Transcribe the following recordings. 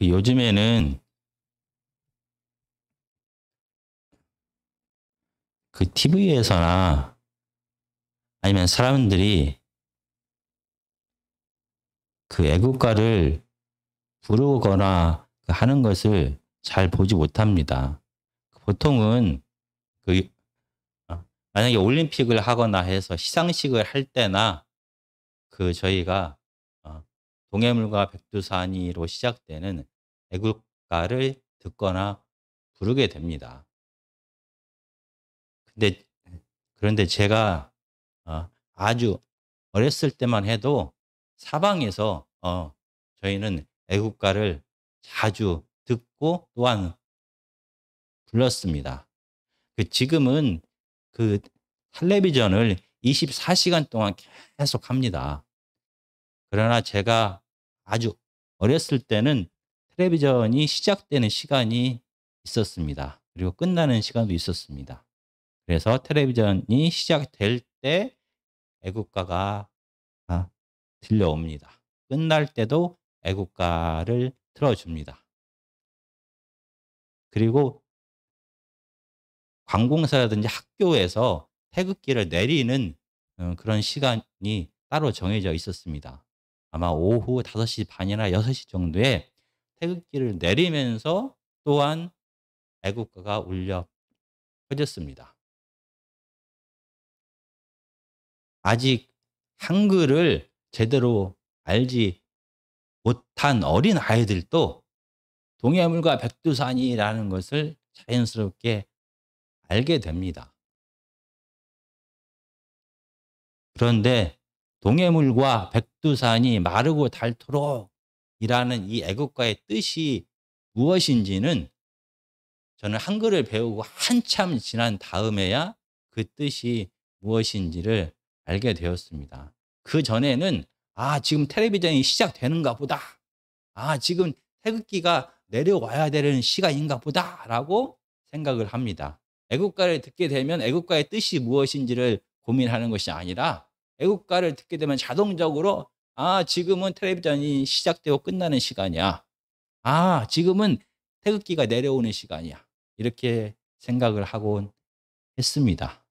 요즘에는 TV에서나 아니면 사람들이 애국가를 부르거나 하는 것을 잘 보지 못합니다. 보통은 그 만약에 올림픽을 하거나 해서 시상식을 할 때나 저희가 동해물과 백두산이로 시작되는 애국가를 듣거나 부르게 됩니다. 그런데 제가 아주 어렸을 때만 해도 사방에서 저희는 애국가를 자주 듣고 또한 불렀습니다. 지금은 텔레비전을 24시간 동안 계속 합니다. 그러나 제가 아주 어렸을 때는 텔레비전이 시작되는 시간이 있었습니다. 그리고 끝나는 시간도 있었습니다. 그래서 텔레비전이 시작될 때 애국가가 들려옵니다. 끝날 때도 애국가를 틀어줍니다. 그리고 관공서라든지 학교에서 태극기를 내리는 그런 시간이 따로 정해져 있었습니다. 아마 오후 5시 반이나 6시 정도에 태극기를 내리면서 또한 애국가가 울려 퍼졌습니다. 아직 한글을 제대로 알지 못한 어린 아이들도 동해물과 백두산이라는 것을 자연스럽게 알게 됩니다. 그런데 동해물과 백두산이 마르고 닳도록 이라는 이 애국가의 뜻이 무엇인지는 저는 한글을 배우고 한참 지난 다음에야 그 뜻이 무엇인지를 알게 되었습니다. 그전에는 지금 텔레비전이 시작되는가 보다. 지금 태극기가 내려와야 되는 시간인가 보다라고 생각을 합니다. 애국가를 듣게 되면 애국가의 뜻이 무엇인지를 고민하는 것이 아니라 애국가를 듣게 되면 자동적으로 지금은 텔레비전이 시작되고 끝나는 시간이야. 지금은 태극기가 내려오는 시간이야. 이렇게 생각을 하곤 했습니다.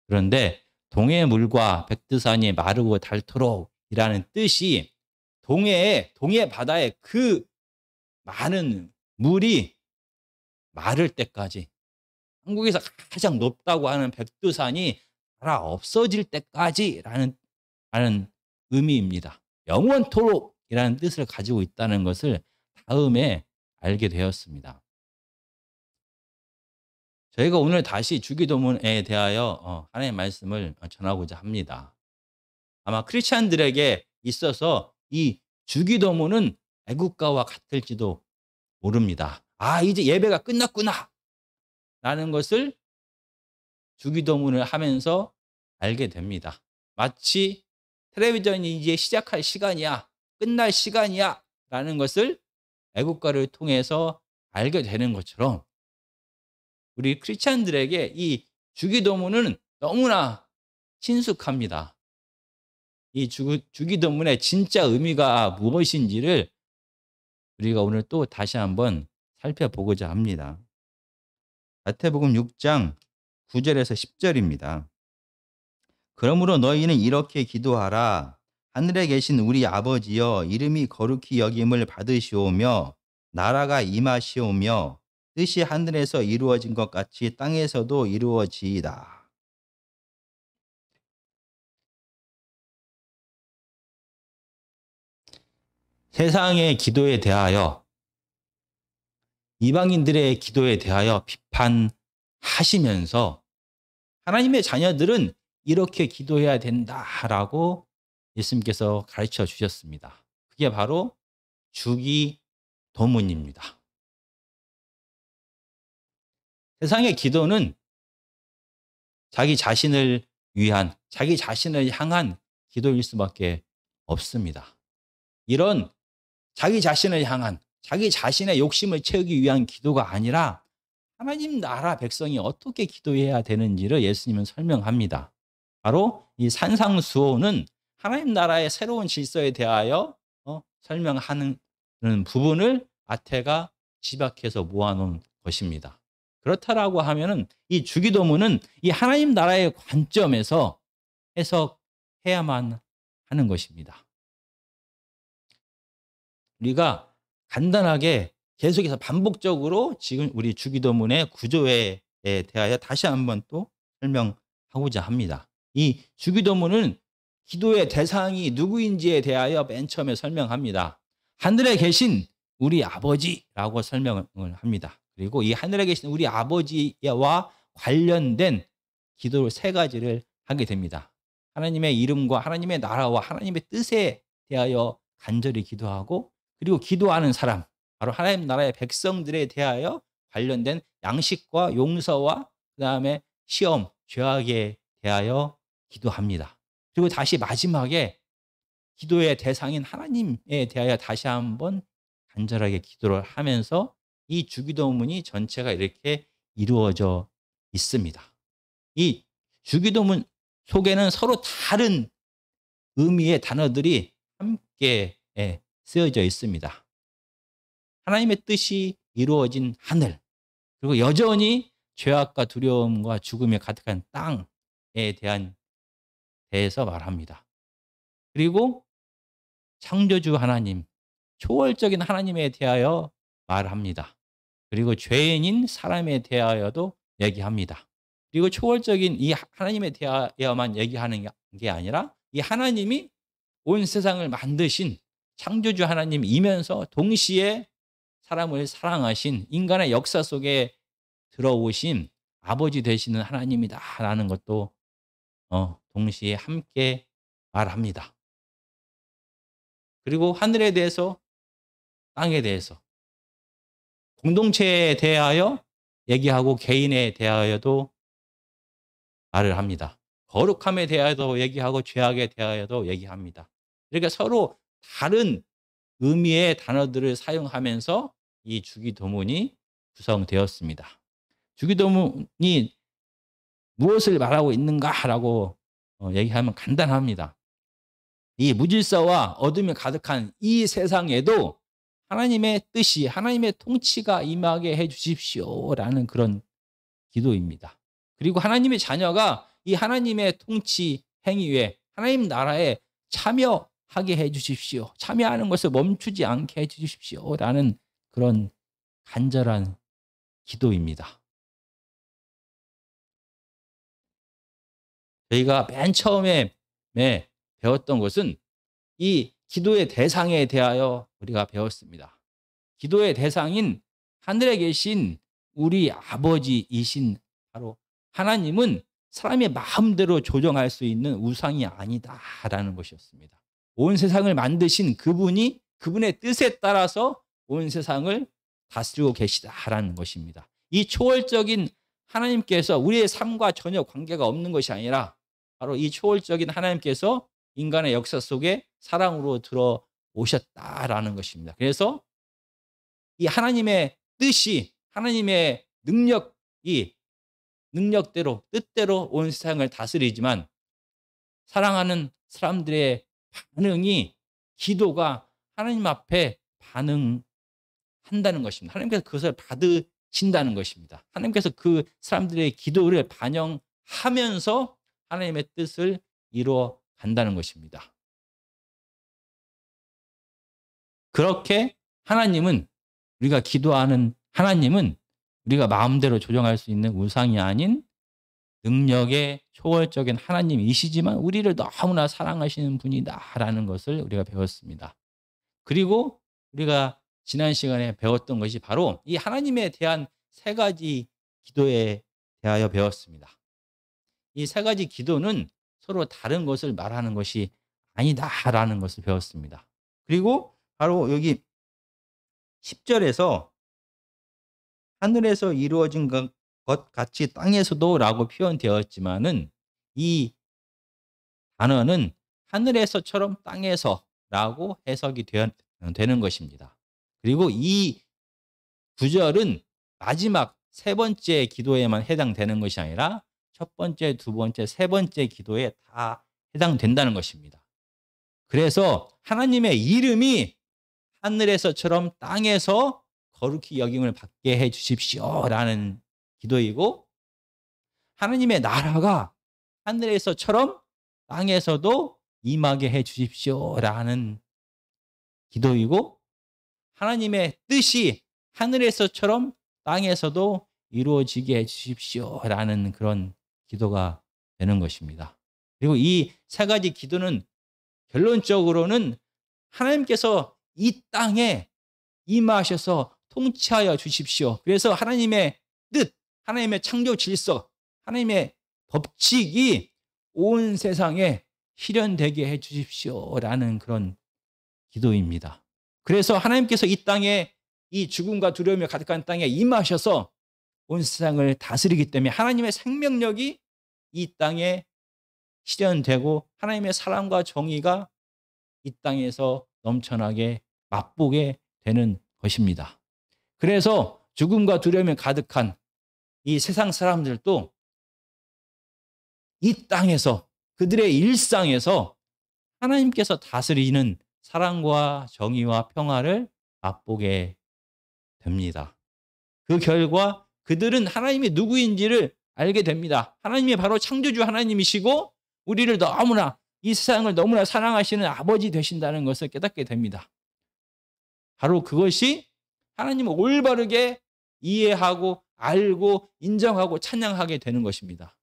그런데 동해물과 백두산이 마르고 닳도록이라는 뜻이 동해 바다에 많은 물이 마를 때까지, 한국에서 가장 높다고 하는 백두산이 다 없어질 때까지라는 의미입니다. 영원토록이라는 뜻을 가지고 있다는 것을 다음에 알게 되었습니다. 저희가 오늘 다시 주기도문에 대하여 하나님의 말씀을 전하고자 합니다. 아마 크리스찬들에게 있어서 이 주기도문은 애국가와 같을지도 모릅니다. 이제 예배가 끝났구나 라는 것을 주기도문을 하면서 알게 됩니다. 마치 텔레비전이 이제 시작할 시간이야, 끝날 시간이야 라는 것을 애국가를 통해서 알게 되는 것처럼 우리 크리스찬들에게 이 주기도문은 너무나 친숙합니다. 이 주기도문의 진짜 의미가 무엇인지를 우리가 오늘 또 다시 한번 살펴보고자 합니다. 마태복음 6장 9절에서 10절입니다. 그러므로 너희는 이렇게 기도하라. 하늘에 계신 우리 아버지여, 이름이 거룩히 여김을 받으시오며 나라가 임하시오며 뜻이 하늘에서 이루어진 것 같이 땅에서도 이루어지이다. 세상의 기도에 대하여, 이방인들의 기도에 대하여 비판하시면서 하나님의 자녀들은 이렇게 기도해야 된다라고 예수님께서 가르쳐 주셨습니다. 그게 바로 주기도문입니다. 세상의 기도는 자기 자신을 위한, 자기 자신을 향한 기도일 수밖에 없습니다. 이런 자기 자신을 향한, 자기 자신의 욕심을 채우기 위한 기도가 아니라 하나님 나라 백성이 어떻게 기도해야 되는지를 예수님은 설명합니다. 바로 이 산상수호는 하나님 나라의 새로운 질서에 대하여 설명하는 부분을 아태가 집약해서 모아놓은 것입니다. 그렇다라고 하면은 이 주기도문은 이 하나님 나라의 관점에서 해석해야만 하는 것입니다. 우리가 간단하게 계속해서 반복적으로 지금 우리 주기도문의 구조에 대하여 다시 한번 또 설명하고자 합니다. 이 주기도문은 기도의 대상이 누구인지에 대하여 맨 처음에 설명합니다. 하늘에 계신 우리 아버지라고 설명을 합니다. 그리고 이 하늘에 계신 우리 아버지와 관련된 기도를 세 가지를 하게 됩니다. 하나님의 이름과 하나님의 나라와 하나님의 뜻에 대하여 간절히 기도하고, 그리고 기도하는 사람, 바로 하나님 나라의 백성들에 대하여 관련된 양식과 용서와 그다음에 시험, 죄악에 대하여 기도합니다. 그리고 다시 마지막에 기도의 대상인 하나님에 대하여 다시 한번 간절하게 기도를 하면서 이 주기도문이 전체가 이렇게 이루어져 있습니다. 이 주기도문 속에는 서로 다른 의미의 단어들이 함께 쓰여져 있습니다. 하나님의 뜻이 이루어진 하늘, 그리고 여전히 죄악과 두려움과 죽음이 가득한 땅에 대해서 말합니다. 그리고 창조주 하나님, 초월적인 하나님에 대하여 말합니다. 그리고 죄인인 사람에 대하여도 얘기합니다. 그리고 초월적인 이 하나님에 대하여만 얘기하는 게 아니라 이 하나님이 온 세상을 만드신 창조주 하나님이면서 동시에 사람을 사랑하신 인간의 역사 속에 들어오신 아버지 되시는 하나님이다라는 것도 동시에 함께 말합니다. 그리고 하늘에 대해서, 땅에 대해서, 공동체에 대하여 얘기하고 개인에 대하여도 말을 합니다. 거룩함에 대하여도 얘기하고 죄악에 대하여도 얘기합니다. 이렇게 서로 다른 의미의 단어들을 사용하면서 이 주기도문이 구성되었습니다. 주기도문이 무엇을 말하고 있는가라고 얘기하면 간단합니다. 이 무질서와 어둠이 가득한 이 세상에도 하나님의 뜻이, 하나님의 통치가 임하게 해 주십시오라는 그런 기도입니다. 그리고 하나님의 자녀가 이 하나님의 통치 행위에, 하나님 나라에 참여하게 해 주십시오. 참여하는 것을 멈추지 않게 해 주십시오라는 그런 간절한 기도입니다. 저희가 맨 처음에 배웠던 것은 이 기도의 대상에 대하여 우리가 배웠습니다. 기도의 대상인 하늘에 계신 우리 아버지이신 바로 하나님은 사람의 마음대로 조정할 수 있는 우상이 아니다라는 것이었습니다. 온 세상을 만드신 그분이 그분의 뜻에 따라서 온 세상을 다스리고 계시다라는 것입니다. 이 초월적인 하나님께서 우리의 삶과 전혀 관계가 없는 것이 아니라 바로 이 초월적인 하나님께서 인간의 역사 속에 사랑으로 들어오셨다라는 것입니다. 그래서 이 하나님의 뜻이, 하나님의 능력대로, 뜻대로 온 세상을 다스리지만 사랑하는 사람들의 반응이, 기도가 하나님 앞에 반응한다는 것입니다. 하나님께서 그것을 받으신다는 것입니다. 하나님께서 그 사람들의 기도를 반영하면서 하나님의 뜻을 이루어 간다는 것입니다. 그렇게 하나님은, 우리가 기도하는 하나님은 우리가 마음대로 조정할 수 있는 우상이 아닌 능력의 초월적인 하나님이시지만 우리를 너무나 사랑하시는 분이다라는 것을 우리가 배웠습니다. 그리고 우리가 지난 시간에 배웠던 것이 바로 이 하나님에 대한 세 가지 기도에 대하여 배웠습니다. 이 세 가지 기도는 서로 다른 것을 말하는 것이 아니다라는 것을 배웠습니다. 그리고 바로 여기 10절에서 하늘에서 이루어진 것 같이 땅에서도 라고 표현되었지만은 이 단어는 하늘에서처럼 땅에서라고 해석이 되는 것입니다. 그리고 이 구절은 마지막 세 번째 기도에만 해당되는 것이 아니라 첫 번째, 두 번째, 세 번째 기도에 다 해당된다는 것입니다. 그래서 하나님의 이름이 하늘에서처럼 땅에서 거룩히 여김을 받게 해 주십시오라는 기도이고, 하나님의 나라가 하늘에서처럼 땅에서도 임하게 해 주십시오라는 기도이고, 하나님의 뜻이 하늘에서처럼 땅에서도 이루어지게 해 주십시오라는 그런 기도가 되는 것입니다. 그리고 이 세 가지 기도는 결론적으로는 하나님께서 이 땅에 임하셔서 통치하여 주십시오. 그래서 하나님의 뜻, 하나님의 창조 질서, 하나님의 법칙이 온 세상에 실현되게 해 주십시오라는 그런 기도입니다. 그래서 하나님께서 이 땅에, 이 죽음과 두려움이 가득한 땅에 임하셔서 온 세상을 다스리기 때문에 하나님의 생명력이 이 땅에 실현되고 하나님의 사랑과 정의가 이 땅에서 넘쳐나게 맛보게 되는 것입니다. 그래서 죽음과 두려움이 가득한 이 세상 사람들도 이 땅에서, 그들의 일상에서 하나님께서 다스리는 사랑과 정의와 평화를 맛보게 됩니다. 그 결과 그들은 하나님이 누구인지를 알게 됩니다. 하나님이 바로 창조주 하나님이시고 우리를 너무나, 이 세상을 너무나 사랑하시는 아버지 되신다는 것을 깨닫게 됩니다. 바로 그것이 하나님을 올바르게 이해하고 알고 인정하고 찬양하게 되는 것입니다.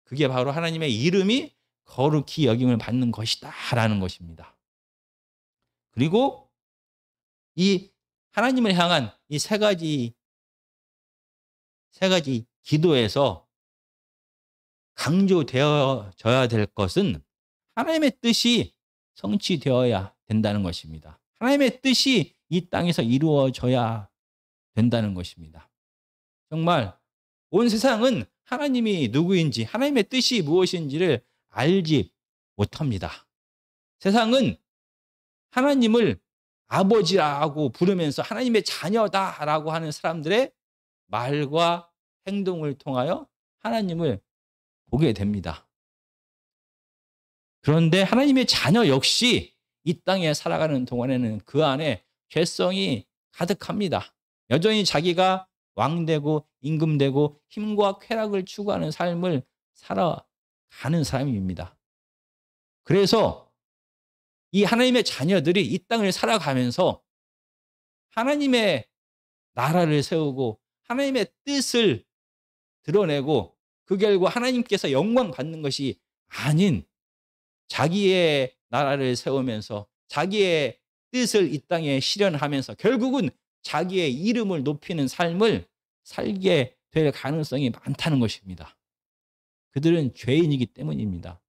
그게 바로 하나님의 이름이 거룩히 여김을 받는 것이다 라는 것입니다. 그리고 이 하나님을 향한 이 세 가지 기도에서 강조되어져야 될 것은 하나님의 뜻이 성취되어야 된다는 것입니다. 하나님의 뜻이 이 땅에서 이루어져야 된다는 것입니다. 정말 온 세상은 하나님이 누구인지, 하나님의 뜻이 무엇인지를 알지 못합니다. 세상은 하나님을 아버지라고 부르면서 하나님의 자녀다라고 하는 사람들의 말과 행동을 통하여 하나님을 보게 됩니다. 그런데 하나님의 자녀 역시 이 땅에 살아가는 동안에는 그 안에 죄성이 가득합니다. 여전히 자기가 왕되고 임금되고 힘과 쾌락을 추구하는 삶을 살아가는 사람입니다. 그래서 이 하나님의 자녀들이 이 땅을 살아가면서 하나님의 나라를 세우고 하나님의 뜻을 드러내고 그 결과 하나님께서 영광 받는 것이 아닌 자기의 나라를 세우면서 자기의 뜻을 이 땅에 실현하면서 결국은 자기의 이름을 높이는 삶을 살게 될 가능성이 많다는 것입니다. 그들은 죄인이기 때문입니다.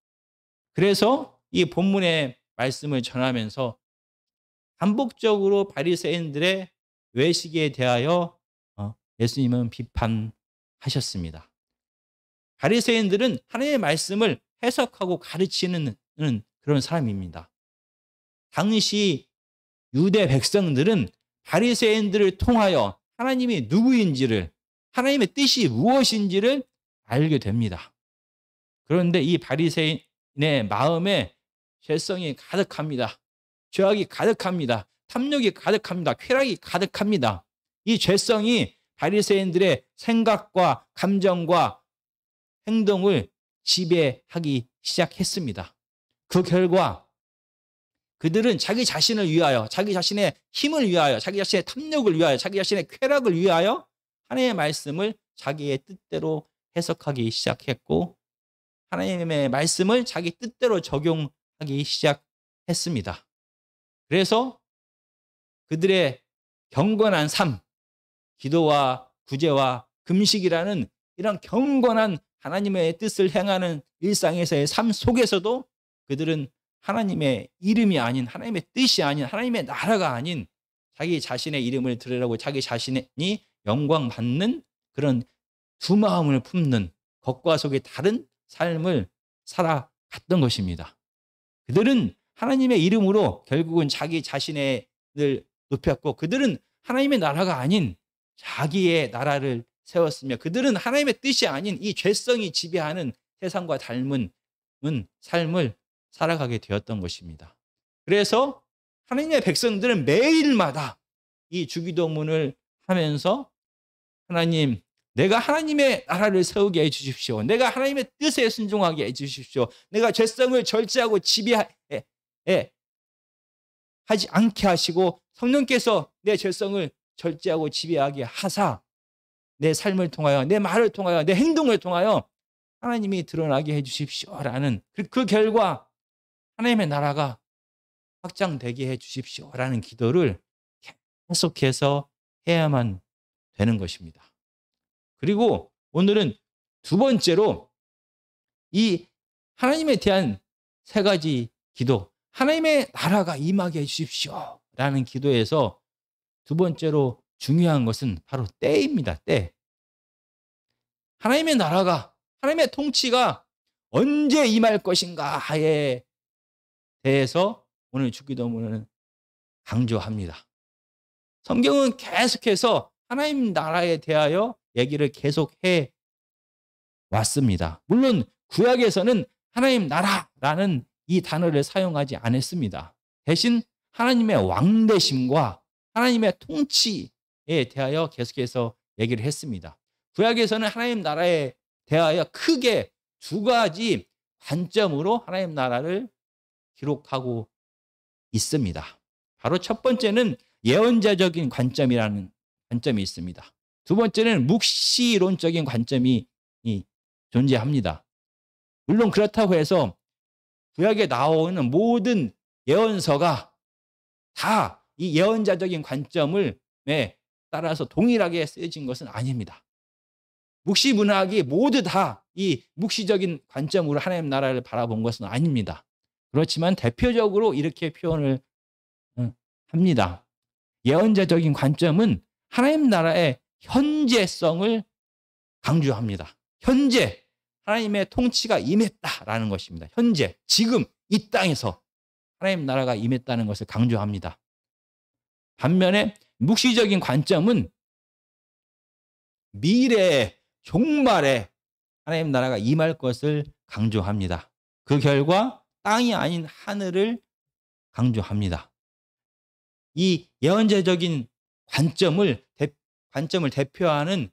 그래서 이 본문의 말씀을 전하면서 반복적으로 바리새인들의 외식에 대하여 예수님은 비판하셨습니다. 바리새인들은 하나님의 말씀을 해석하고 가르치는 그런 사람입니다. 당시 유대 백성들은 바리새인들을 통하여 하나님이 누구인지를, 하나님의 뜻이 무엇인지를 알게 됩니다. 그런데 이 바리새인의 마음에 죄성이 가득합니다. 죄악이 가득합니다. 탐욕이 가득합니다. 쾌락이 가득합니다. 이 죄성이 바리새인들의 생각과 감정과 행동을 지배하기 시작했습니다. 그 결과 그들은 자기 자신을 위하여, 자기 자신의 힘을 위하여, 자기 자신의 탐욕을 위하여, 자기 자신의 쾌락을 위하여 하나님의 말씀을 자기의 뜻대로 해석하기 시작했고 하나님의 말씀을 자기 뜻대로 적용하기 시작했습니다. 그래서 그들의 경건한 삶, 기도와 구제와 금식이라는 이런 경건한 하나님의 뜻을 행하는 일상에서의 삶 속에서도 그들은 하나님의 이름이 아닌, 하나님의 뜻이 아닌, 하나님의 나라가 아닌 자기 자신의 이름을 드리려고 자기 자신이 영광 받는 그런 두 마음을 품는 겉과 속이 다른 삶을 살아갔던 것입니다. 그들은 하나님의 이름으로 결국은 자기 자신을 높였고 그들은 하나님의 나라가 아닌 자기의 나라를 세웠으며 그들은 하나님의 뜻이 아닌 이 죄성이 지배하는 세상과 닮은 삶을 살아가게 되었던 것입니다. 그래서 하나님의 백성들은 매일마다 이 주기도문을 하면서 하나님, 내가 하나님의 나라를 세우게 해주십시오. 내가 하나님의 뜻에 순종하게 해주십시오. 내가 죄성을 절제하고 지배하지 않게 하시고 성령께서 내 죄성을 절제하고 지배하게 하사 내 삶을 통하여, 내 말을 통하여, 내 행동을 통하여 하나님이 드러나게 해주십시오라는 그 결과 하나님의 나라가 확장되게 해주십시오라는 기도를 계속해서 해야만 되는 것입니다. 그리고 오늘은 두 번째로 이 하나님에 대한 세 가지 기도, 하나님의 나라가 임하게 해주십시오라는 기도에서 두 번째로 중요한 것은 바로 때입니다. 때. 하나님의 나라가, 하나님의 통치가 언제 임할 것인가에 대해서 오늘 주기도문은 강조합니다. 성경은 계속해서 하나님 나라에 대하여 얘기를 계속해 왔습니다. 물론 구약에서는 하나님 나라라는 이 단어를 사용하지 않았습니다. 대신 하나님의 왕되심과 하나님의 통치에 대하여 계속해서 얘기를 했습니다. 구약에서는 하나님 나라에 대하여 크게 두 가지 관점으로 하나님 나라를 기록하고 있습니다. 바로 첫 번째는 예언자적인 관점이라는 관점이 있습니다. 두 번째는 묵시론적인 관점이 존재합니다. 물론 그렇다고 해서 구약에 나오는 모든 예언서가 다 이 예언자적인 관점을 따라서 동일하게 쓰여진 것은 아닙니다. 묵시 문학이 모두 다 이 묵시적인 관점으로 하나님 나라를 바라본 것은 아닙니다. 그렇지만 대표적으로 이렇게 표현을 합니다. 예언자적인 관점은 하나님 나라의 현재성을 강조합니다. 현재 하나님의 통치가 임했다라는 것입니다. 현재, 지금 이 땅에서 하나님 나라가 임했다는 것을 강조합니다. 반면에 묵시적인 관점은 미래의 종말에 하나님 나라가 임할 것을 강조합니다. 그 결과 땅이 아닌 하늘을 강조합니다. 이 예언자적인 관점을 대표하는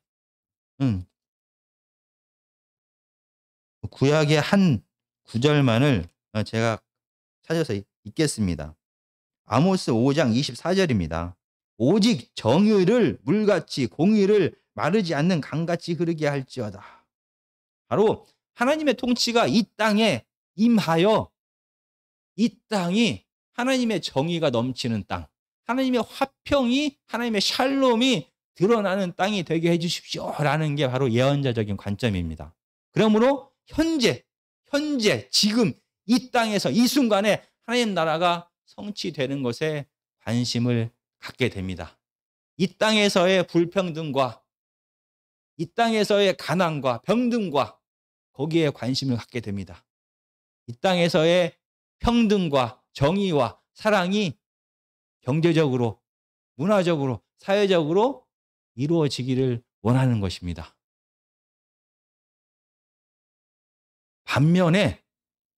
구약의 한 구절만을 제가 찾아서 읽겠습니다. 아모스 5장 24절입니다. 오직 정의를 물같이 공의를 마르지 않는 강같이 흐르게 할지어다. 바로 하나님의 통치가 이 땅에 임하여 이 땅이 하나님의 정의가 넘치는 땅, 하나님의 화평이, 하나님의 샬롬이 드러나는 땅이 되게 해주십시오라는 게 바로 예언자적인 관점입니다. 그러므로 현재 지금 이 땅에서 이 순간에 하나님 나라가 성취되는 것에 관심을 갖게 됩니다. 이 땅에서의 불평등과 이 땅에서의 가난과 병든과 거기에 관심을 갖게 됩니다. 이 땅에서의 평등과 정의와 사랑이 경제적으로, 문화적으로, 사회적으로 이루어지기를 원하는 것입니다. 반면에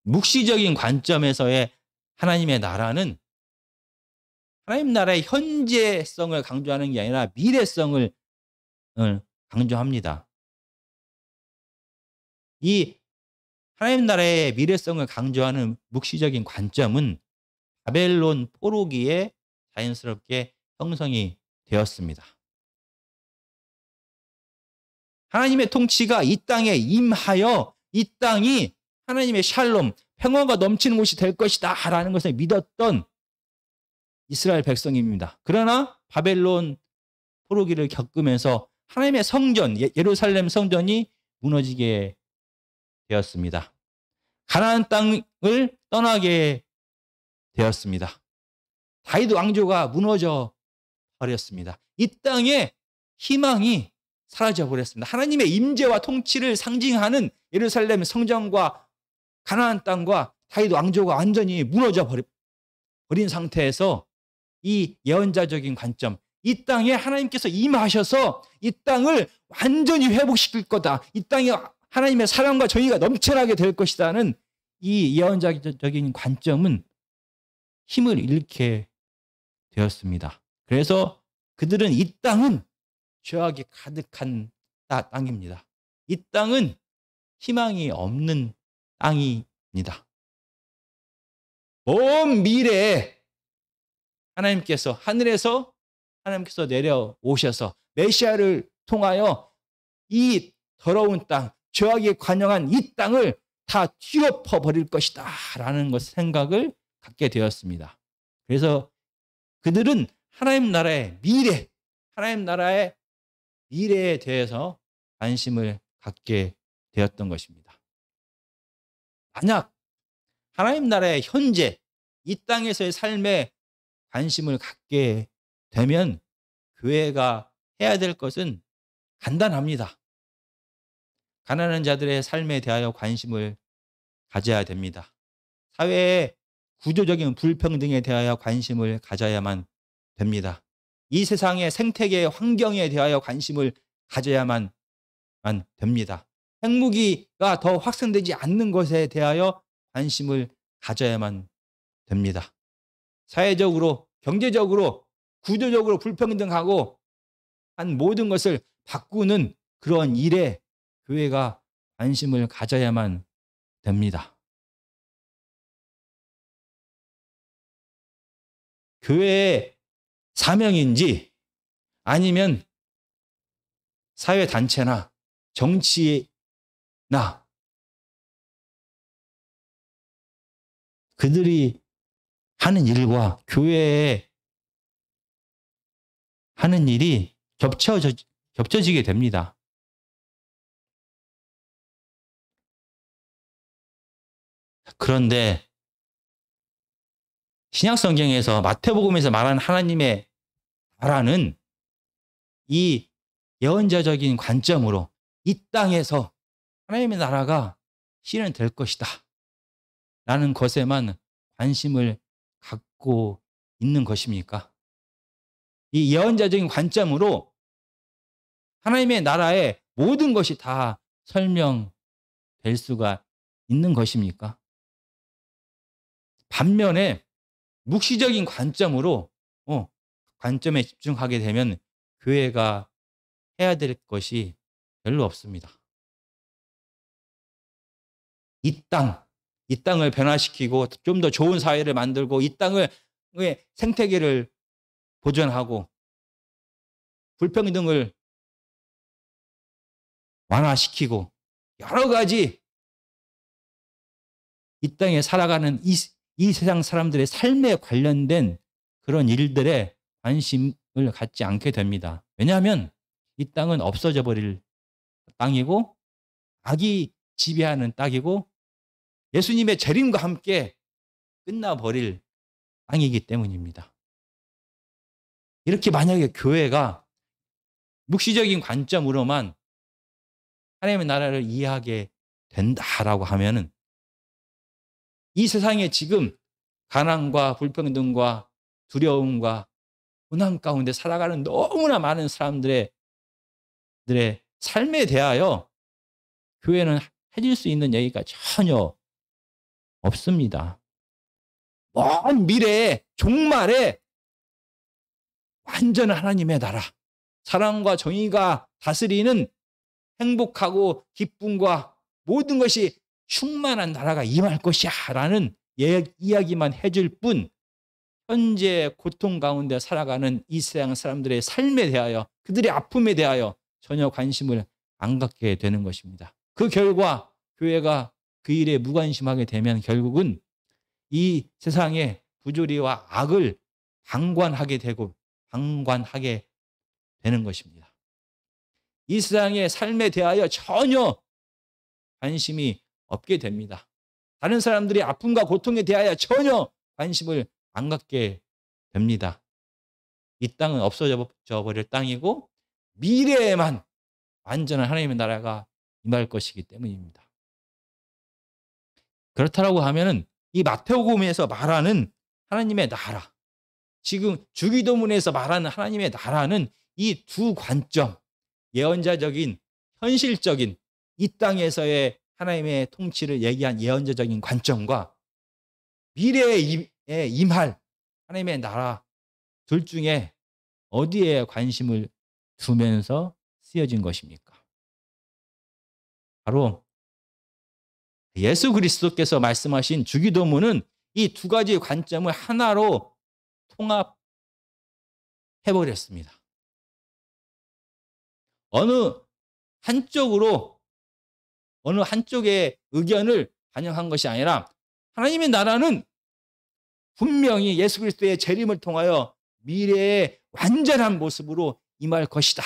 묵시적인 관점에서의 하나님의 나라는 하나님 나라의 현재성을 강조하는 게 아니라 미래성을 강조합니다. 이 하나님 나라의 미래성을 강조하는 묵시적인 관점은 바벨론 포로기에 자연스럽게 형성이 되었습니다. 하나님의 통치가 이 땅에 임하여 이 땅이 하나님의 샬롬, 평화가 넘치는 곳이 될 것이다 라는 것을 믿었던 이스라엘 백성입니다. 그러나 바벨론 포로기를 겪으면서 하나님의 성전, 예루살렘 성전이 무너지게 되었습니다. 가나안 땅을 떠나게 되었습니다. 다윗 왕조가 무너져 버렸습니다. 이 땅에 희망이 사라져 버렸습니다. 하나님의 임재와 통치를 상징하는 예루살렘 성전과 가나안 땅과 다윗 왕조가 완전히 무너져 버린 상태에서 이 예언자적인 관점, 이 땅에 하나님께서 임하셔서 이 땅을 완전히 회복시킬 거다. 이 땅에 하나님의 사랑과 정의가 넘쳐나게 될 것이다는 이 예언자적인 관점은 힘을 잃게 되었습니다. 그래서 그들은 이 땅은 죄악이 가득한 땅입니다. 이 땅은 희망이 없는 땅입니다. 먼 미래에 하늘에서 하나님께서 내려오셔서 메시아를 통하여 이 더러운 땅, 죄악이 관영한 이 땅을 다 뒤엎어 버릴 것이다 라는 생각을 갖게 되었습니다. 그래서 그들은 하나님 나라의 미래에 대해서 관심을 갖게 되었던 것입니다. 만약 하나님 나라의 현재 이 땅에서의 삶에 관심을 갖게 되면 교회가 해야 될 것은 간단합니다. 가난한 자들의 삶에 대하여 관심을 가져야 됩니다. 사회의 구조적인 불평등에 대하여 관심을 가져야만 됩니다. 이 세상의 생태계의 환경에 대하여 관심을 가져야만 됩니다. 핵무기가 더 확산되지 않는 것에 대하여 관심을 가져야만 됩니다. 사회적으로, 경제적으로, 구조적으로 불평등하고 한 모든 것을 바꾸는 그런 일에 교회가 관심을 가져야만 됩니다. 교회의 사명인지 아니면 사회단체나 정치나 그들이 하는 일과 교회에 하는 일이 겹쳐지게 됩니다. 그런데 신약성경에서 마태복음에서 말하는 하나님의 나라는 이 예언자적인 관점으로 이 땅에서 하나님의 나라가 실현될 것이다 라는 것에만 관심을 갖고 있는 것입니까? 이 예언자적인 관점으로 하나님의 나라의 모든 것이 다 설명될 수가 있는 것입니까? 반면에 묵시적인 관점으로 관점에 집중하게 되면 교회가 해야 될 것이 별로 없습니다. 이 땅을 변화시키고 좀 더 좋은 사회를 만들고 이 땅의 생태계를 보존하고 불평등을 완화시키고 여러 가지 이 땅에 살아가는 이 세상 사람들의 삶에 관련된 그런 일들에 관심을 갖지 않게 됩니다. 왜냐하면 이 땅은 없어져 버릴 땅이고 악이 지배하는 땅이고 예수님의 재림과 함께 끝나버릴 땅이기 때문입니다. 이렇게 만약에 교회가 묵시적인 관점으로만 하나님의 나라를 이해하게 된다라고 하면은 이 세상에 지금 가난과 불평등과 두려움과 고난 가운데 살아가는 너무나 많은 사람들의 삶에 대하여 교회는 해줄 수 있는 얘기가 전혀 없습니다. 먼 미래에 종말에 완전한 하나님의 나라, 사랑과 정의가 다스리는 행복하고 기쁨과 모든 것이 충만한 나라가 임할 것이야 라는 이야기만 해줄 뿐 현재 고통 가운데 살아가는 이 세상 사람들의 삶에 대하여 그들의 아픔에 대하여 전혀 관심을 안 갖게 되는 것입니다. 그 결과 교회가 그 일에 무관심하게 되면 결국은 이 세상의 부조리와 악을 방관하게 되는 것입니다. 이 세상의 삶에 대하여 전혀 관심이 없게 됩니다. 다른 사람들의 아픔과 고통에 대하여 전혀 관심을 안 갖게 됩니다. 이 땅은 없어져 버릴 땅이고 미래에만 완전한 하나님의 나라가 임할 것이기 때문입니다. 그렇다고 하면은 이 마태복음에서 말하는 하나님의 나라, 지금 주기도문에서 말하는 하나님의 나라는 이 두 관점, 예언자적인 현실적인 이 땅에서의 하나님의 통치를 얘기한 예언자적인 관점과 미래에 임할 하나님의 나라 둘 중에 어디에 관심을 두면서 쓰여진 것입니까? 바로 예수 그리스도께서 말씀하신 주기도문은 이 두 가지의 관점을 하나로 통합해 버렸습니다. 어느 한쪽으로 어느 한쪽의 의견을 반영한 것이 아니라 하나님의 나라는 분명히 예수 그리스도의 재림을 통하여 미래의 완전한 모습으로 임할 것이다.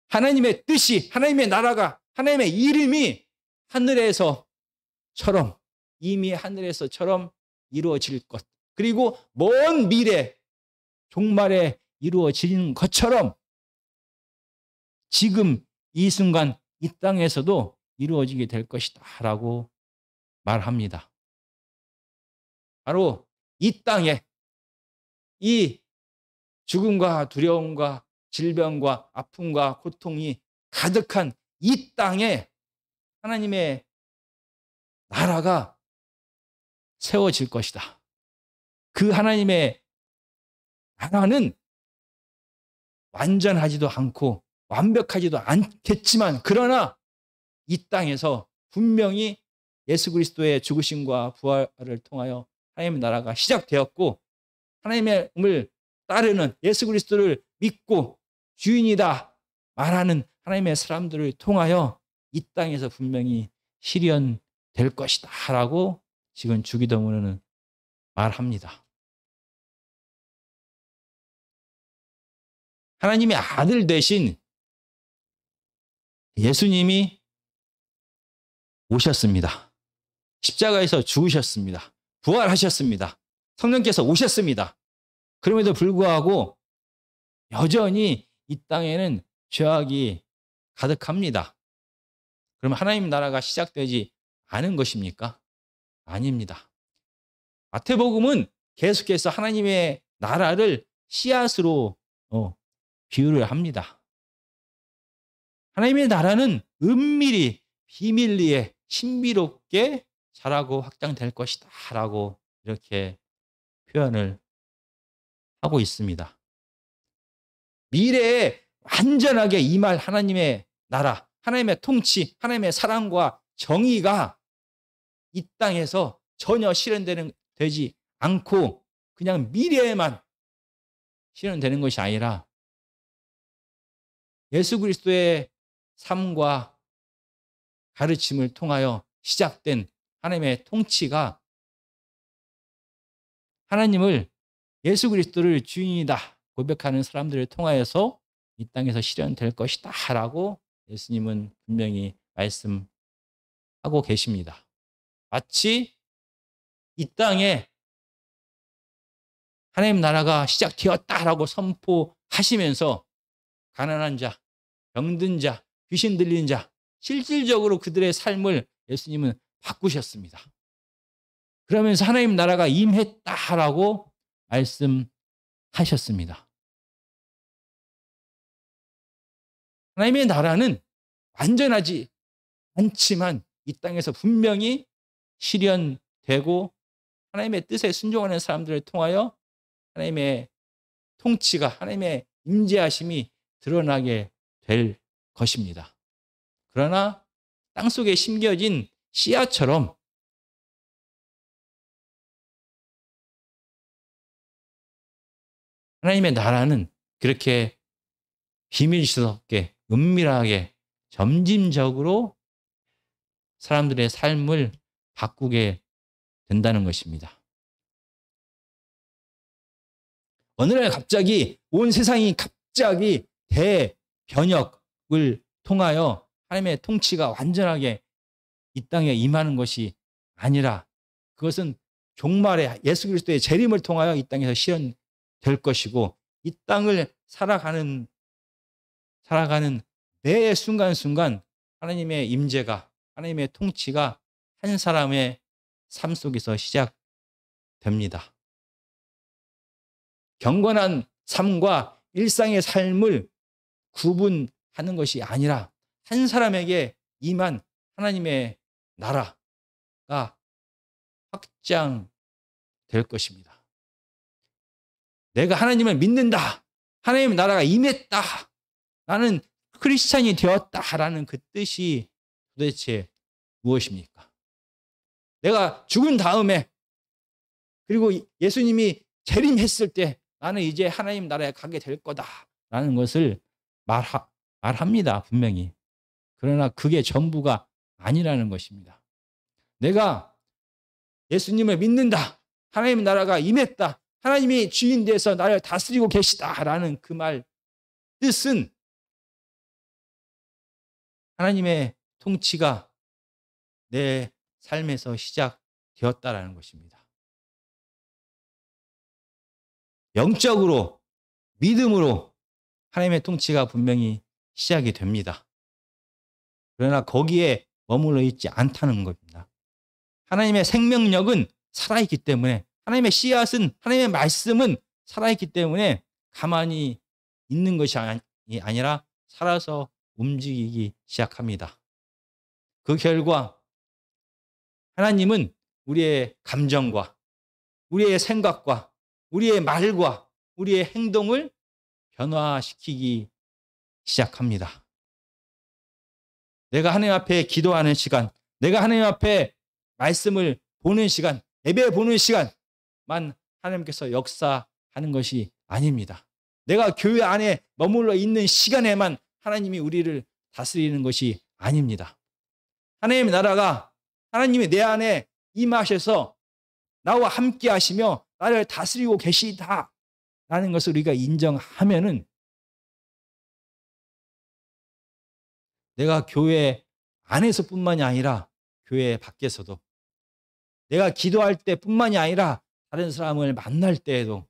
하나님의 뜻이, 하나님의 나라가, 하나님의 이름이 하늘에서처럼, 이미 하늘에서처럼 이루어질 것, 그리고 먼 미래 종말에 이루어지는 것처럼 지금 이 순간 이 땅에서도 이루어지게 될 것이다 라고 말합니다. 바로 이 땅에 이 죽음과 두려움과 질병과 아픔과 고통이 가득한 이 땅에 하나님의 나라가 세워질 것이다. 그 하나님의 나라는 완전하지도 않고 완벽하지도 않겠지만, 그러나 이 땅에서 분명히 예수 그리스도의 죽으심과 부활을 통하여 하나님의 나라가 시작되었고, 하나님을 따르는 예수 그리스도를 믿고 주인이다 말하는 하나님의 사람들을 통하여 이 땅에서 분명히 실현될 것이다 라고 지금 주기도문은 말합니다. 하나님의 아들 되신 예수님이 오셨습니다. 십자가에서 죽으셨습니다. 부활하셨습니다. 성령께서 오셨습니다. 그럼에도 불구하고 여전히 이 땅에는 죄악이 가득합니다. 그럼 하나님 나라가 시작되지 않은 것입니까? 아닙니다. 마태복음은 계속해서 하나님의 나라를 씨앗으로 비유를 합니다. 하나님의 나라는 은밀히 비밀리에 신비롭게 자라고 확장될 것이다 라고 이렇게 표현을 하고 있습니다. 미래에 완전하게 임할 하나님의 나라, 하나님의 통치, 하나님의 사랑과 정의가 이 땅에서 전혀 되지 않고 그냥 미래에만 실현되는 것이 아니라 예수 그리스도의 삶과 가르침을 통하여 시작된 하나님의 통치가 하나님을, 예수 그리스도를 주인이다 고백하는 사람들을 통하여서 이 땅에서 실현될 것이다 라고 예수님은 분명히 말씀하고 계십니다. 마치 이 땅에 하나님 나라가 시작되었다라고 선포하시면서 가난한 자, 병든 자, 귀신 들린 자, 실질적으로 그들의 삶을 예수님은 바꾸셨습니다. 그러면서 하나님 나라가 임했다라고 말씀하셨습니다. 하나님의 나라는 완전하지 않지만 이 땅에서 분명히 실현되고 하나님의 뜻에 순종하는 사람들을 통하여 하나님의 통치가, 하나님의 임재하심이 드러나게 될 것입니다. 그러나 땅속에 심겨진 씨앗처럼 하나님의 나라는 그렇게 비밀스럽게 은밀하게 점진적으로 사람들의 삶을 바꾸게 된다는 것입니다. 어느 날 갑자기 온 세상이 갑자기 대변혁을 통하여 하나님의 통치가 완전하게 이 땅에 임하는 것이 아니라 그것은 종말에 예수 그리스도의 재림을 통하여 이 땅에서 실현될 것이고, 이 땅을 살아가는 매 순간순간 하나님의 임재가, 하나님의 통치가 한 사람의 삶 속에서 시작됩니다. 경건한 삶과 일상의 삶을 구분하는 것이 아니라 한 사람에게 임한 하나님의 나라가 확장될 것입니다. 내가 하나님을 믿는다. 하나님의 나라가 임했다. 나는 크리스찬이 되었다라는 그 뜻이 도대체 무엇입니까? 내가 죽은 다음에 그리고 예수님이 재림했을 때 나는 이제 하나님 나라에 가게 될 거다라는 것을 말합니다. 분명히. 그러나 그게 전부가 아니라는 것입니다. 내가 예수님을 믿는다. 하나님 나라가 임했다. 하나님이 주인 돼서 나를 다스리고 계시다라는 그 말 뜻은 하나님의 통치가 내 삶에서 시작되었다라는 것입니다. 영적으로 믿음으로 하나님의 통치가 분명히 시작이 됩니다. 그러나 거기에 머물러 있지 않다는 겁니다. 하나님의 생명력은 살아있기 때문에 하나님의 씨앗은 하나님의 말씀은 살아있기 때문에 가만히 있는 것이 아니라 살아서 움직이기 시작합니다. 그 결과 하나님은 우리의 감정과 우리의 생각과 우리의 말과 우리의 행동을 변화시키기 시작합니다. 내가 하나님 앞에 기도하는 시간, 내가 하나님 앞에 말씀을 보는 시간, 예배 보는 시간만 하나님께서 역사하는 것이 아닙니다. 내가 교회 안에 머물러 있는 시간에만 하나님이 우리를 다스리는 것이 아닙니다. 하나님의 나라가 하나님이 내 안에 임하셔서 나와 함께 하시며 나를 다스리고 계시다라는 것을 우리가 인정하면은 내가 교회 안에서뿐만이 아니라 교회 밖에서도 내가 기도할 때뿐만이 아니라 다른 사람을 만날 때에도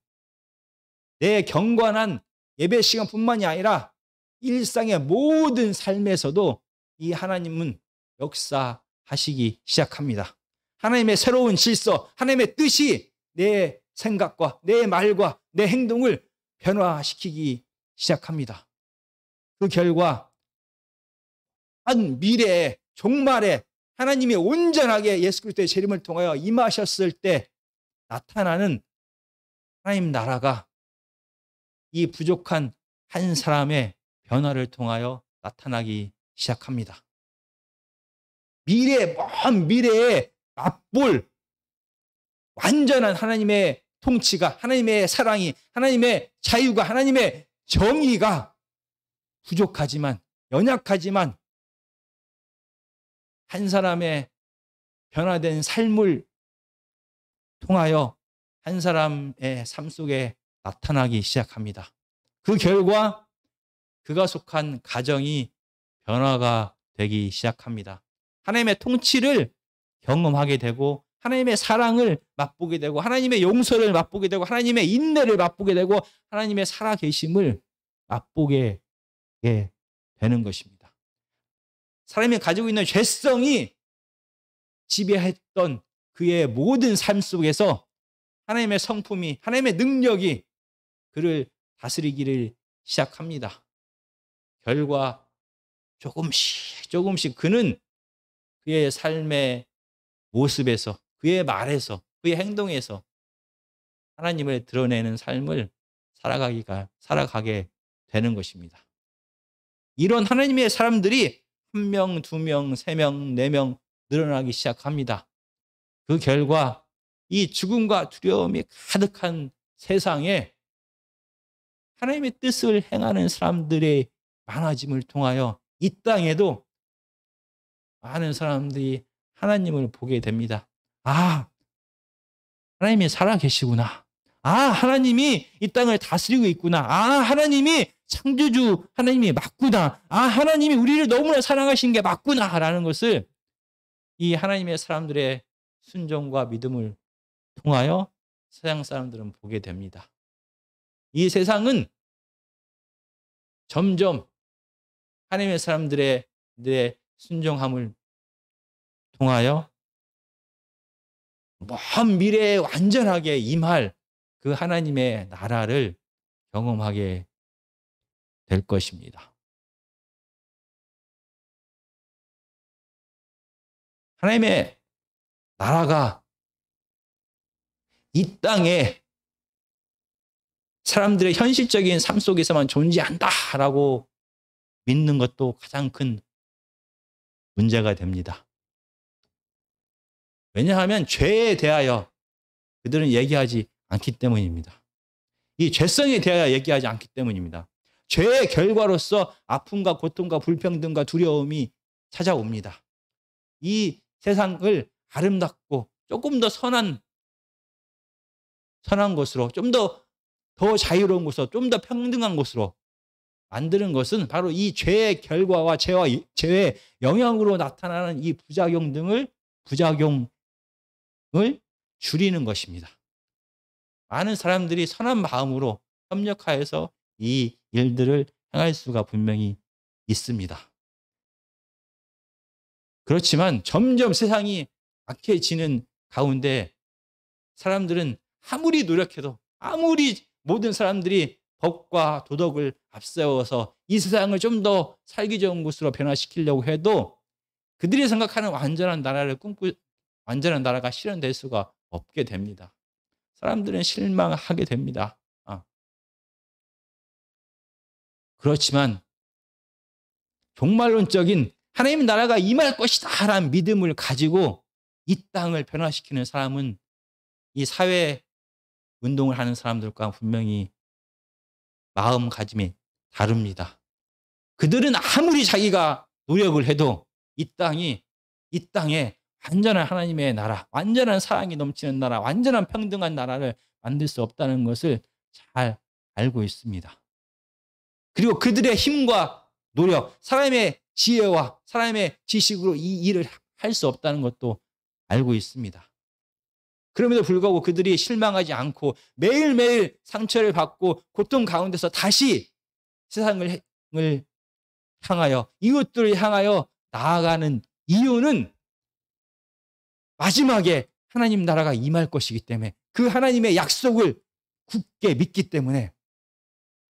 내 경건한 예배 시간뿐만이 아니라 일상의 모든 삶에서도 이 하나님은 역사하시기 시작합니다. 하나님의 새로운 질서, 하나님의 뜻이 내 생각과 내 말과 내 행동을 변화시키기 시작합니다. 그 결과 한 미래에 종말에 하나님이 온전하게 예수 그리스도의 재림을 통하여 임하셨을 때 나타나는 하나님 나라가 이 부족한 한 사람의 변화를 통하여 나타나기 시작합니다. 먼 미래에 맛볼 완전한 하나님의 통치가, 하나님의 사랑이, 하나님의 자유가, 하나님의 정의가 부족하지만, 연약하지만 한 사람의 변화된 삶을 통하여 한 사람의 삶 속에 나타나기 시작합니다. 그 결과 그가 속한 가정이 변화가 되기 시작합니다. 하나님의 통치를 경험하게 되고 하나님의 사랑을 맛보게 되고 하나님의 용서를 맛보게 되고 하나님의 인내를 맛보게 되고 하나님의 살아계심을 맛보게 되는 것입니다. 사람이 가지고 있는 죄성이 지배했던 그의 모든 삶 속에서 하나님의 성품이, 하나님의 능력이 그를 다스리기를 시작합니다. 결과 조금씩 그는 그의 삶의 모습에서, 그의 말에서, 그의 행동에서 하나님을 드러내는 삶을 살아가게 되는 것입니다. 이런 하나님의 사람들이 1명, 2명, 3명, 4명 늘어나기 시작합니다. 그 결과 이 죽음과 두려움이 가득한 세상에 하나님의 뜻을 행하는 사람들의 많아짐을 통하여 이 땅에도 많은 사람들이 하나님을 보게 됩니다. 아, 하나님이 살아계시구나. 아, 하나님이 이 땅을 다스리고 있구나. 아, 하나님이 창조주 하나님이 맞구나. 아, 하나님이 우리를 너무나 사랑하신 게 맞구나. 라는 것을 이 하나님의 사람들의 순종과 믿음을 통하여 세상 사람들은 보게 됩니다. 이 세상은 점점 하나님의 사람들의 순종함을 통하여 먼 미래에 완전하게 임할 그 하나님의 나라를 경험하게 될 것입니다. 하나님의 나라가 이 땅에 사람들의 현실적인 삶 속에서만 존재한다라고 믿는 것도 가장 큰 문제가 됩니다. 왜냐하면 죄에 대하여 그들은 얘기하지 않기 때문입니다. 이 죄성에 대하여 얘기하지 않기 때문입니다. 죄의 결과로서 아픔과 고통과 불평등과 두려움이 찾아옵니다. 이 세상을 아름답고 조금 더 선한 곳으로, 좀 더 자유로운 곳으로, 좀 더 평등한 곳으로 만드는 것은 바로 이 죄의 결과와 죄의 영향으로 나타나는 이 부작용을 줄이는 것입니다. 많은 사람들이 선한 마음으로 협력하여서 이 일들을 행할 수가 분명히 있습니다. 그렇지만 점점 세상이 악해지는 가운데 사람들은 아무리 노력해도, 아무리 모든 사람들이 법과 도덕을 앞세워서 이 세상을 좀 더 살기 좋은 곳으로 변화시키려고 해도 그들이 생각하는 완전한 나라가 실현될 수가 없게 됩니다. 사람들은 실망하게 됩니다. 그렇지만 종말론적인 하나님 나라가 임할 것이다 라는 믿음을 가지고 이 땅을 변화시키는 사람은 이 사회 운동을 하는 사람들과 분명히 마음가짐이 다릅니다. 그들은 아무리 자기가 노력을 해도 이 땅에 완전한 하나님의 나라, 완전한 사랑이 넘치는 나라, 완전한 평등한 나라를 만들 수 없다는 것을 잘 알고 있습니다. 그리고 그들의 힘과 노력, 사람의 지혜와 사람의 지식으로 이 일을 할 수 없다는 것도 알고 있습니다. 그럼에도 불구하고 그들이 실망하지 않고 매일매일 상처를 받고 고통 가운데서 다시 세상을 향하여, 이웃들을 향하여 나아가는 이유는 마지막에 하나님 나라가 임할 것이기 때문에, 그 하나님의 약속을 굳게 믿기 때문에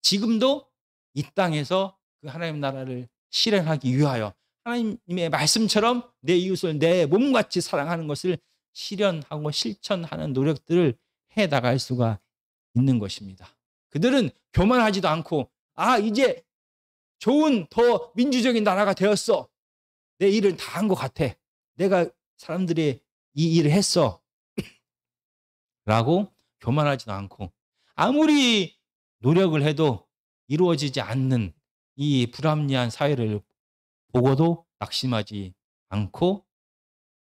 지금도 이 땅에서 그 하나님 나라를 실행하기 위하여 하나님의 말씀처럼 내 이웃을 내 몸같이 사랑하는 것을 실현하고 실천하는 노력들을 해 나갈 수가 있는 것입니다. 그들은 교만하지도 않고, 이제 좋은 더 민주적인 나라가 되었어, 내 일을 다 한 것 같아, 내가 사람들이 이 일을 했어 라고 교만하지도 않고, 아무리 노력을 해도 이루어지지 않는 이 불합리한 사회를 보고도 낙심하지 않고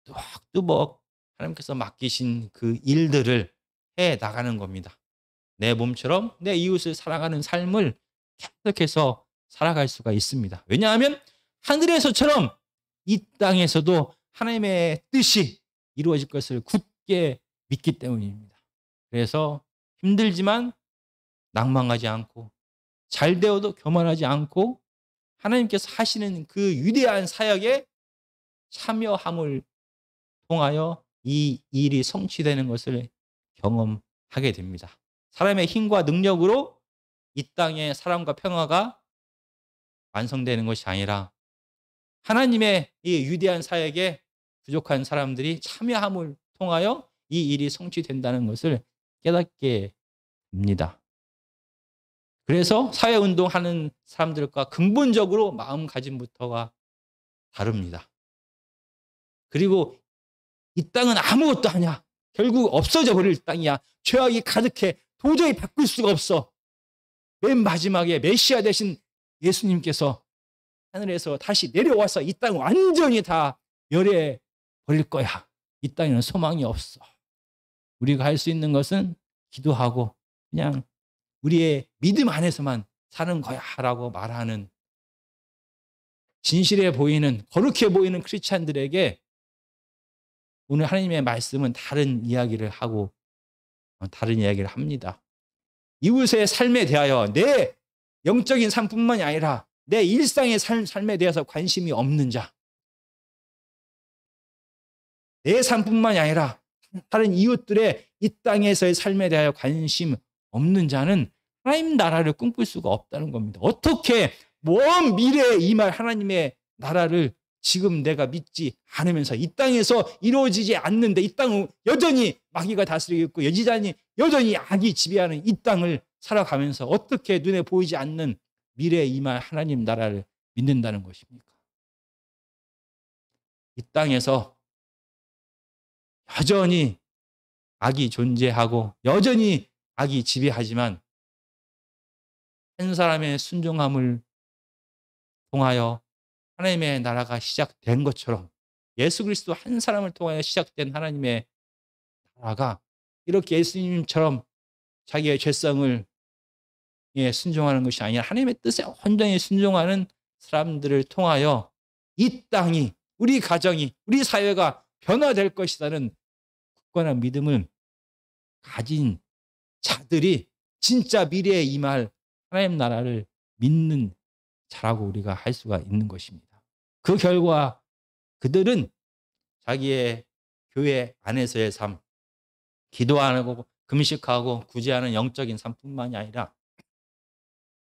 뚜벅뚜벅 하나님께서 맡기신 그 일들을 해 나가는 겁니다. 내 몸처럼 내 이웃을 사랑하는 삶을 계속해서 살아갈 수가 있습니다. 왜냐하면 하늘에서처럼 이 땅에서도 하나님의 뜻이 이루어질 것을 굳게 믿기 때문입니다. 그래서 힘들지만 낭망하지 않고, 잘 되어도 교만하지 않고, 하나님께서 하시는 그 위대한 사역에 참여함을 통하여 이 일이 성취되는 것을 경험하게 됩니다. 사람의 힘과 능력으로 이 땅의 사랑과 평화가 완성되는 것이 아니라 하나님의 이 위대한 사역에 부족한 사람들이 참여함을 통하여 이 일이 성취된다는 것을 깨닫게 됩니다. 그래서 사회운동하는 사람들과 근본적으로 마음가짐부터가 다릅니다. 그리고 이 땅은 아무것도 아니야, 결국 없어져 버릴 땅이야, 죄악이 가득해, 도저히 바꿀 수가 없어, 맨 마지막에 메시아 되신 예수님께서 하늘에서 다시 내려와서 이 땅을 완전히 다 멸해 버릴 거야, 이 땅에는 소망이 없어, 우리가 할 수 있는 것은 기도하고 그냥 우리의 믿음 안에서만 사는 거야 라고 말하는, 진실해 보이는, 거룩해 보이는 크리스찬들에게 오늘 하나님의 말씀은 다른 이야기를 합니다. 이웃의 삶에 대하여, 내 영적인 삶뿐만이 아니라 내 일상의 삶에 대해서 관심이 없는 자, 내 삶뿐만이 아니라 다른 이웃들의 이 땅에서의 삶에 대하여 관심 없는 자는 하나님 나라를 꿈꿀 수가 없다는 겁니다. 어떻게 먼 미래에 임할 하나님의 나라를 지금 내가 믿지 않으면서, 이 땅에서 이루어지지 않는데, 이 땅은 여전히 마귀가 다스리고 있고 여전히 악이 지배하는 이 땅을 살아가면서 어떻게 눈에 보이지 않는 미래에 임할 하나님 나라를 믿는다는 것입니까? 이 땅에서 여전히 악이 존재하고 여전히 악이 지배하지만 한 사람의 순종함을 통하여 하나님의 나라가 시작된 것처럼 예수 그리스도 한 사람을 통하여 시작된 하나님의 나라가 이렇게 예수님처럼 자기의 죄성을 순종하는 것이 아니라 하나님의 뜻에 온전히 순종하는 사람들을 통하여 이 땅이, 우리 가정이, 우리 사회가 변화될 것이라는 굳건한 믿음을 가진 자들이 진짜 미래에 임할 하나님 나라를 믿는 자라고 우리가 할 수가 있는 것입니다. 그 결과 그들은 자기의 교회 안에서의 삶, 기도 안 하고 금식하고 구제하는 영적인 삶뿐만이 아니라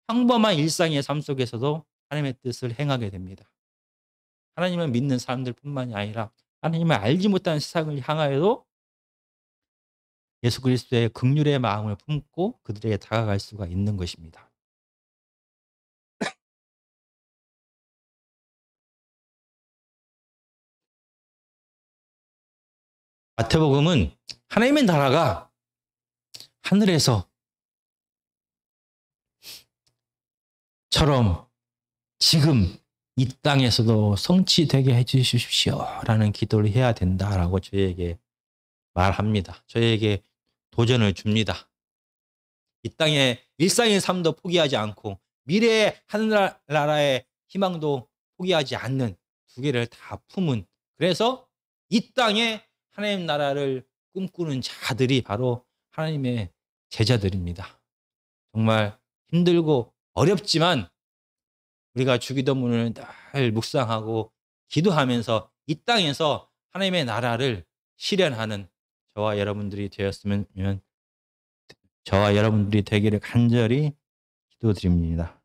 평범한 일상의 삶 속에서도 하나님의 뜻을 행하게 됩니다. 하나님을 믿는 사람들뿐만이 아니라 하나님을 알지 못하는 세상을 향하여도 예수 그리스도의 긍휼의 마음을 품고 그들에게 다가갈 수가 있는 것입니다. 마태복음은 하나님의 나라가 하늘에서 처럼 지금 이 땅에서도 성취되게 해 주십시오라는 기도를 해야 된다라고 저희에게 말합니다. 저희에게 도전을 줍니다. 이 땅의 일상의 삶도 포기하지 않고 미래의 하늘나라의 희망도 포기하지 않는 두 개를 다 품은, 그래서 이 땅에 하나님 나라를 꿈꾸는 자들이 바로 하나님의 제자들입니다. 정말 힘들고 어렵지만 우리가 주기도문을 늘 묵상하고 기도하면서 이 땅에서 하나님의 나라를 실현하는 저와 여러분들이 되기를 간절히 기도드립니다.